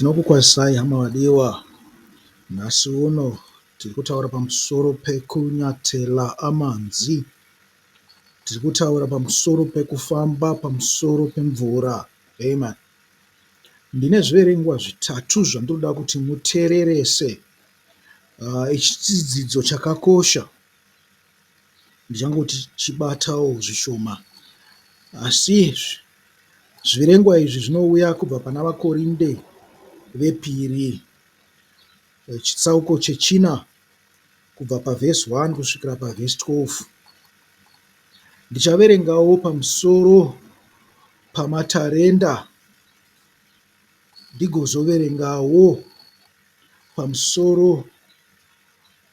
Tinokukwazisai hama wadiwa. Nhasi uno tiri kutaura pamusoro pekunyatela amanzi. Tiri kutaura pamusoro pekufamba pamusoro pemvura. Amen. Ndine zviverengwa zvitatu zvandinoda kuti muteererese. Ichi chidzidzo chakakosha. Ndichangoti chibatawo zvishoma. Asi zviverengwa izvi zvinouya kubva pana vakorinde vepiri chitsauko chechina kubva pavhesi 1 kusvikira pavhesi 12. Ndichaverengawo pamusoro pamatarenda, ndigozoverengawo pamusoro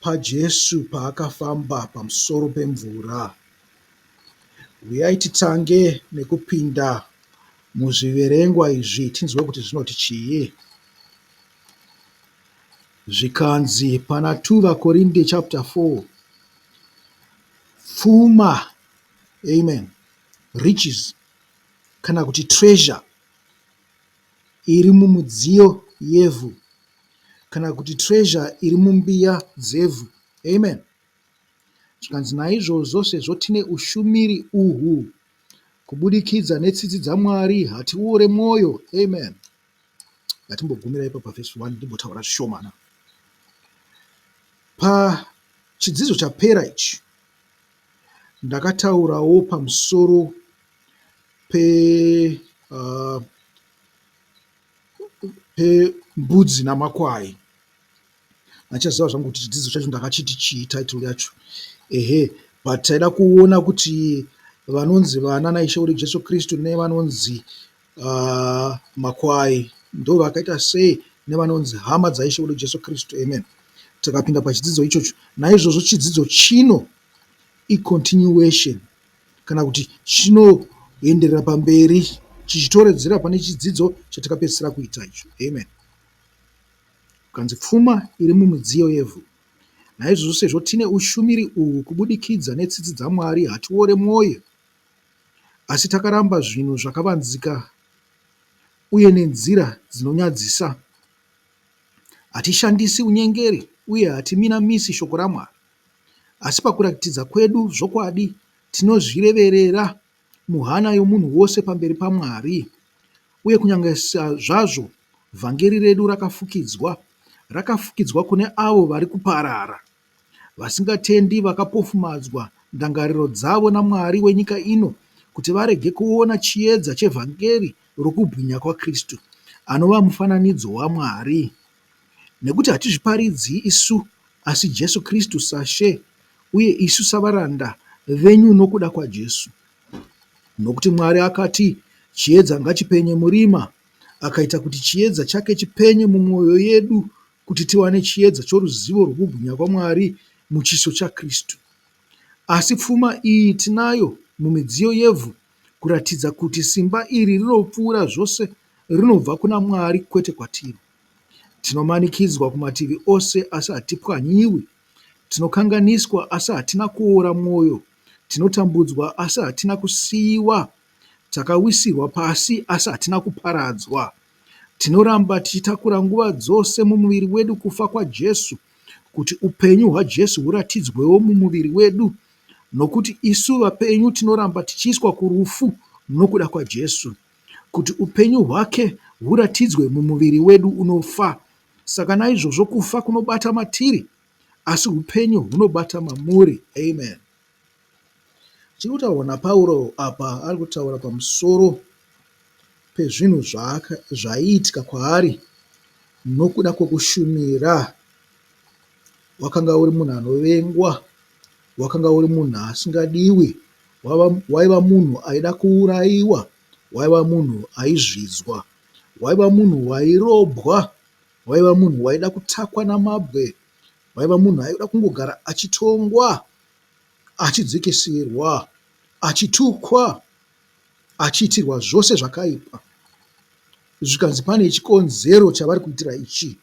paJesu paakafamba pamusoro pemvura. Uyai titange nekupinda muzviverengwa izvi tinzwe kuti zvinoti chii. Zvikanzi pana 2 Vakorinde chapter 4, pfuma, amen, riches kana kuti treasure iri mumudziyo yevhu kana kuti treasure iri mumbiya dzevhu, amen. Zvikanzi naizvozvo sezvo tine ushumiri uhu kubudikidza netsitsi dzaMwari hatiure mwoyo, amen. Ngatimbogumira ipo pavhesi 1 ndimbotaura zvishomana. Pachidzidzo chapera ichi ndakataurawo pamusoro pembudzi namakwai. Machaziva zvangu kuti chidzidzo chacho ndakachiti chii title yacho. But taida kuona kuti vanonzi vana naIshe wedu Jesu Kristu nevanonzi makwai ndo vakaita sei nevanonzi hama dzaIshe wedu Jesu Kristu, amen. Takapinda pachidzidzo ichocho. Naizvozvo chidzidzo chino continuation kana kuti chinoenderera pamberi chichitoredzera pane chidzidzo chatakapedzisira kuita icho, amen. Kanzi pfuma iri mumidziyo yevhu. Naizvozvo sezvo tine ushumiri uhu kubudikidza netsitsi dzaMwari hatiore mwoyo, asi takaramba zvinhu zvakavanzika uye nenzira dzinonyadzisa. Hatishandisi unyengeri uye hatiminamisi shoko raMwari, asi pakuratidza kwedu zvokwadi tinozvireverera muhana yomunhu wose pamberi paMwari. Uye kunyange zvazvo vhangeri redu rakafukidzwa kune avo vari kuparara, vasingatendi, vakapofumadzwa ndangariro dzavo naMwari wenyika ino, kuti varege kuona chiedza chevhangeri rokubwinya kwaKristu, anova mufananidzo waMwari. Nekuti hatizviparidzi isu, asi Jesu Kristu saShe, uye isu savaranda venyu nokuda kwaJesu. Nokuti Mwari akati chiedza ngachipenye murima, akaita kuti chiedza chake chipenye mumwoyo yedu, kuti tiwane chiedza choruzivo rwokubwinya kwaMwari muchiso chaKristu. Asi pfuma iyi tinayo mumidziyo yevhu, kuratidza kuti simba iri rinopfuura zvose rinobva kuna Mwari kwete kwatiri. Tinomanikidzwa kumativi ose asi hatipwanyiwi, tinokanganiswa asi hatina kuora mwoyo, tinotambudzwa asi hatina kusiyiwa, takawisirwa pasi asi hatina kuparadzwa. Tinoramba tichitakura nguva dzose mumuviri wedu kufa kwaJesu, kuti upenyu hwaJesu huratidzwewo mumuviri wedu. Nokuti isu vapenyu tinoramba tichiiswa kurufu nokuda kwaJesu, kuti upenyu hwake huratidzwe mumuviri wedu unofa. Saka naizvozvo kufa kunobata matiri, asi upenyu hunobata mamuri, amen. Tiri kutaura naPauro apa, ari kutaura pamusoro pezvinhu zvaiitika kwaari nokuda kwokushumira. Wakanga uri munhu anovengwa, wakanga uri munhu asingadiwi, waiva munhu aida kuurayiwa, waiva munhu aizvidzwa, waiva munhu wairobwa, waiva munhu waida kutakwa namabwe, waiva munhu aida kungogara achitongwa, achidzikisirwa, achitukwa, achiitirwa zvose zvakaipa. Zvikanzi pane chikonzero chavari kuitira ichi,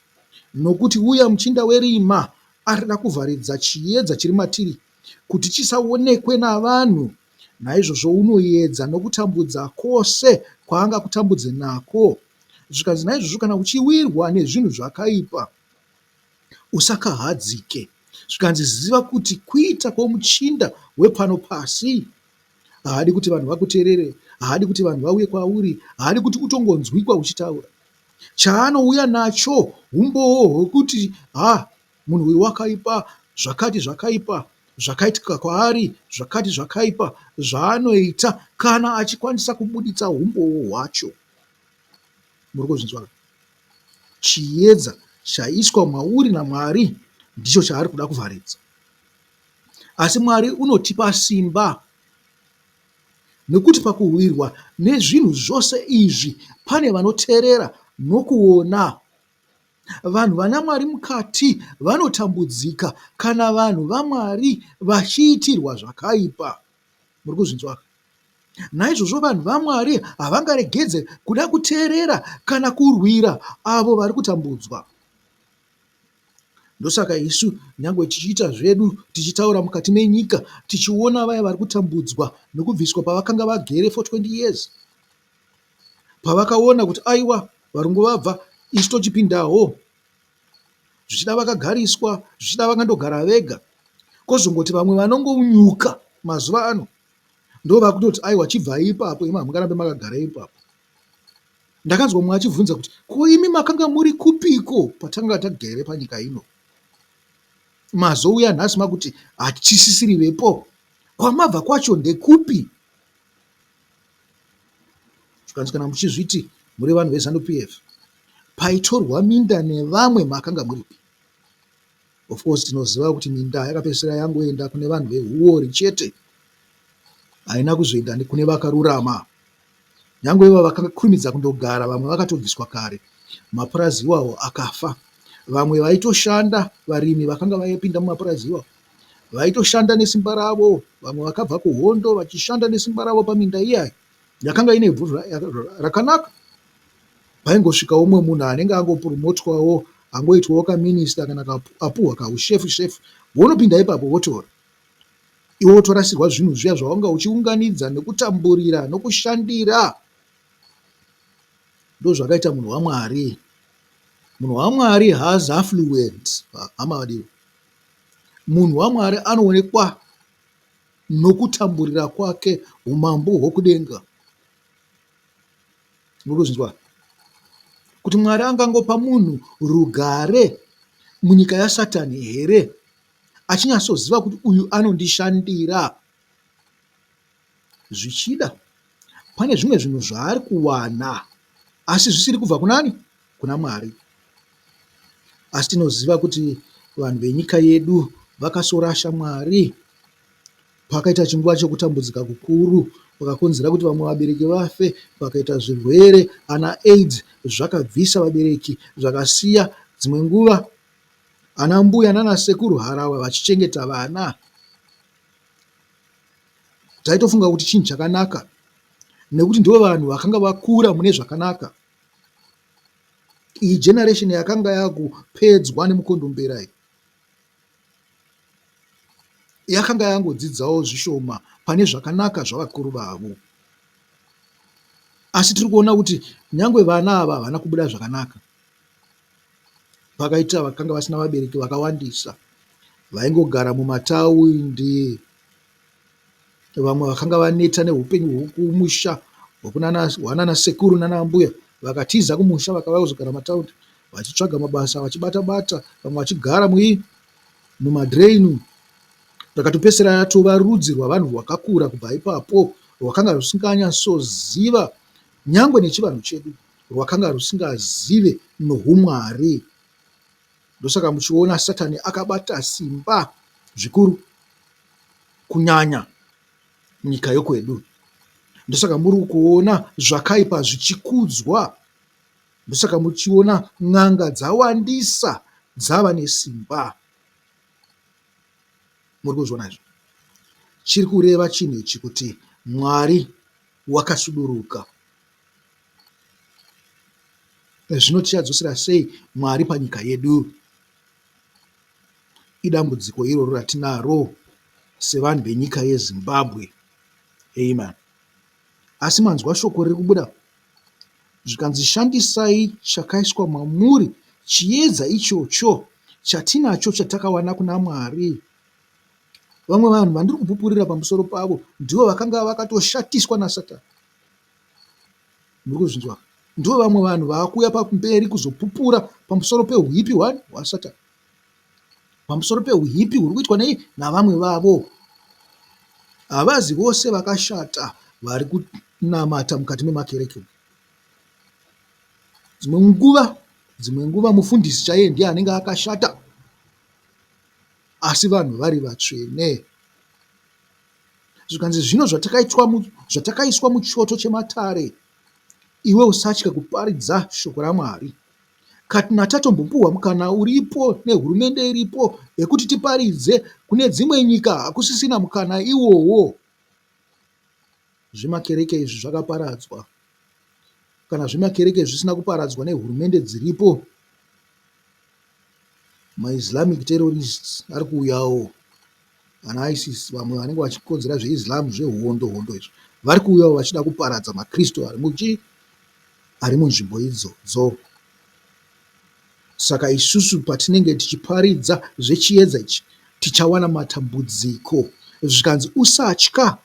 nokuti uya muchinda werima arida kuvharidza chiedza chiri matiri kuti chisaonekwe navanhu. Naizvozvo unoedza nokutambudza kwose kwaanga kutambudze nako, Zvikanzi naizvozvo kana uchiwirwa nezvinhu zvakaipa usakahadzike. Zvikanzi ziva kuti kuita kwomuchinda wepano pasi haadi kuti vanhu vakuteerere, haadi kuti vanhu vauye kwauri, haadi kuti utongonzwikwa uchitaura. Chaanouya nacho umboo hwekuti munhu uyu wakaipa, zvakati zvakaipa zvakaitika kwaari, zvakati zvakaipa zvaanoita, kana achikwanisa kubuditsa umboo hwacho. Muri kuzvinzwa? Chiedza chaiswa mauri naMwari ndicho chaari kuda kuvharidza. Asi Mwari unotipa simba, nekuti pakuwirwa nezvinhu zvose izvi pane vanoteerera nokuona. Vanhu vana Mwari mukati vanotambudzika kana vanhu vaMwari vachiitirwa zvakaipa. Muri kuzvinzwa? Naizvozvo vanhu vaMwari havangaregedze kuda kuteerera kana kurwira avo vari kutambudzwa. Ndosaka isu nyangwe tichiita zvedu, tichitaura mukati menyika, tichiona vaya vari kutambudzwa nokubviswa pavakanga vagere for 20 years, pavakaona kuti aiwa varungu vabva, isu tochipindawo, zvichida vakagariswa, zvichida vakandogara vega. Kozongoti vamwe vanongonyuka mazuva ano ndo vakutoti aiwa chibvai ipapo, imi hamungarambe makagara ipapo. Ndakanzwa mumwe achibvunza kuti ko imi makanga muri kupiko patanga tagere panyika ino? Mazouya nhasi makuti hatisisirivepo, kwamabva kwacho ndekupi? Zvikanzi kana muchizviti muri vanhu veZANU PF, paitorwa minda nevamwe makanga muripi? Of course tinoziva kuti minda yakapedzisira yangoenda kune vanhu vehuori chete, haina kuzoenda kune vakarurama. Nyangwe ivo vakakurumidza kundogara, vamwe vakatobviswa kare, mapurazi iwawo akafa. Vamwe vaitoshanda, varimi vakanga vaipinda mumapurazi iwawo, vaitoshanda nesimba ravo, vamwe vakabva kuhondo vachishanda nesimba ravo paminda iyayi yakanga ine ivhu rakanaka. Paingosvika umwe munhu anenge angopurumotwawo, angoitwawo kaminista kana apuhwa kaushefu, wonopinda ipapo wotora. Iwo wotorasirwa zvinhu zviya zvawanga uchiunganidza nekutamburira nokushandira. Ndo zvakaita munhu waMwari. Munhu waMwari has affluent, hama vadiwa. Munhu waMwari anoonekwa nokutamburira kwake umambo hwokudenga. Murikuzvinzwa? Kuti Mwari angangopa munhu rugare munyika yaSatani here, achinyatsoziva kuti uyu anondishandira? Zvichida pane zvimwe zvinhu zvaari kuwana, asi zvisiri kubva kunani? Kuna Mwari. Asi tinoziva kuti vanhu venyika yedu vakasorasha Mwari. Pakaita chinguva chokutambudzika kukuru, pakakonzera kuti vamwe vabereki vafe, pakaita zvirwere, ana AIDS zvakabvisa vabereki, zvakasiya dzimwe nguva ana mbuya nana sekuru harahwa vachichengeta vana. Taitofunga kuti chinhu chakanaka, nekuti ndivo vanhu vakanga vakura mune zvakanaka. Iyi generation yakanga yakupedzwa nemukondombera iyi yakanga yangodzidzawo zvishoma pane zvakanaka zvavakuru vavo. Asi tiri kuona kuti nyangwe vana ava havana kubuda zvakanaka. Pakaita vakanga vasina vabereki vakawandisa, vaingogara mumataundi, vamwe vakanga vaneta neupenyu hwokumusha hwanana sekuru nana mbuya, vakatiza kumusha vakauya kuzogara mumataundi vachitsvaga mabasa, vachibata-bata, vamwe vachigara mumadhreinu. Takatopesera yatova rudzi rwavanhu rwakakura kubva ipapo, rwakanga rusinganyatsoziva nyangwe nechivanhu chedu, rwakanga rusingazive noumwari. Ndosaka muchiona Satani akabata simba zvikuru kunyanya nyika yokwedu. Ndosaka muri kuona zvakaipa zvichikudzwa. Ndosaka muchiona n'anga dzawandisa, dzava nesimba. Muri kuzviona izvo? Chiri kureva chinhu ichi kuti Mwari wakasuduruka. Zvino tichadzosera sei Mwari panyika yedu? Idambudziko iroro ratinaro sevanhu venyika yeZimbabwe. Amen. Asi manzwa shoko riri kubuda. Zvikanzi shandisai chakaiswa mamuri, chiedza ichocho chatinacho chatakawana kuna Mwari. Vamwe vanhu vandiri kupupurira pamusoro pavo ndivo vakanga vakatoshatiswa naSatani. Muri kuzvinzwa? Ndivo vamwe vanhu vaakuuya pamberi kuzopupura pamusoro peuhipi hwaSatani, pamusoro peuhipi huri kuitwa navamwe vavo. Havazi vose vakashata vari kunamata mukati memakereke. Dzimwe nguva mufundisi chaiye ndiye anenge akashata, asi vanhu vari vatsvene. Zvikanzi zvino zvatakaiswa muchoto chematare, iwe usatya kuparidza shoko raMwari. Kana tatombopuhwa mukana uripo nehurumende iripo yekuti tiparidze kune dzimwe nyika, hakusisina mukana iwowo. Zvimakereke izvi zvakaparadzwa. Kana zvimakereke zvisina kuparadzwa nehurumende dziripo, maIslamic terrorists ari kuuyawo, ana ISIS, vamwe vanenge vachikonzera zveIslam zvehondo izvo, vari kuuyawo vachida kuparadza maKristu ari munzvimbo idzodzo. Saka isusu patinenge tichiparidza zvechiedza ichi tichawana matambudziko. Zvikanzi usatya,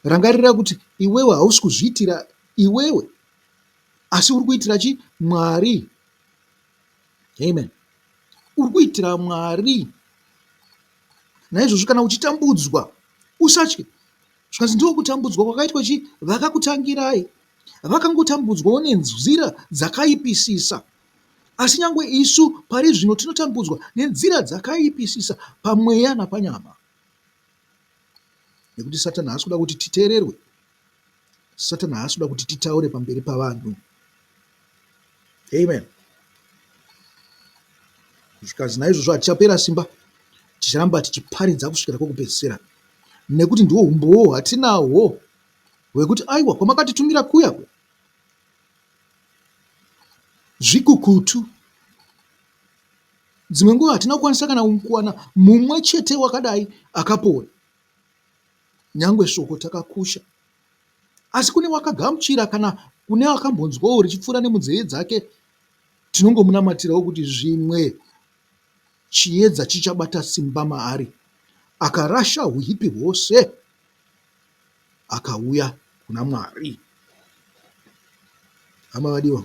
rangarira kuti iwewe hausi kuzviitira iwewe, asi uri kuitira Mwari. Amen. Uri kuitira Mwari. Naizvozvo kana uchitambudzwa usatye. Zvikanzi ndiwo kutambudzwa kwakaitwa vakakutangirai. Vakangotambudzwawo nenzira dzakaipisisa. Asi nyangwe isu pari zvino tinotambudzwa nenzira dzakaipisisa pamweya napanyama. Nekuti Satani haasi kuda kuti titeererwe. Satani haasi kuda kuti titaure pamberi pavanhu. Amen. Zvikazi naizvozvo hatichapera simba, ticharamba tichiparidza kusvikira kwokupedzisira, nekuti ndiwo umboo hwatinahwo hwekuti aiwa kwamakatitumira kuya zvikukutu. Dzimwe nguva hatina kukwanisa kana kuwana mumwe chete wakadai akapora, nyangwe shoko takakusha. Asi kune wakagamuchira kana kune wakambonzwawo richipfuura nemunzeve dzake, tinongomunamatirawo kuti zvimwe chiedza chichabata simba maari, akarasha uhipi hwose, akauya kuna Mwari. Hama vadiwa,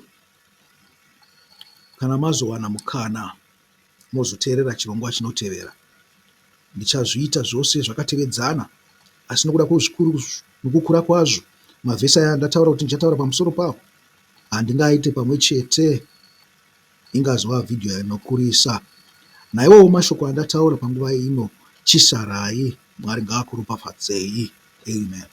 kana mazowana mukana mozoteerera chirongwa chinotevera, ndichazviita zvose zvakatevedzana, asi nokuda kwezvikuru nokukura kwazvo mavhesi aya ndataura kuti ndichataura pamusoro pawo, handingaite pamwe chete, ingazova vhidhiyo inokurisa. Naiwowo mashoko andataura panguva ino, chisarai. Mwari ngaakuropafadzei. Amen.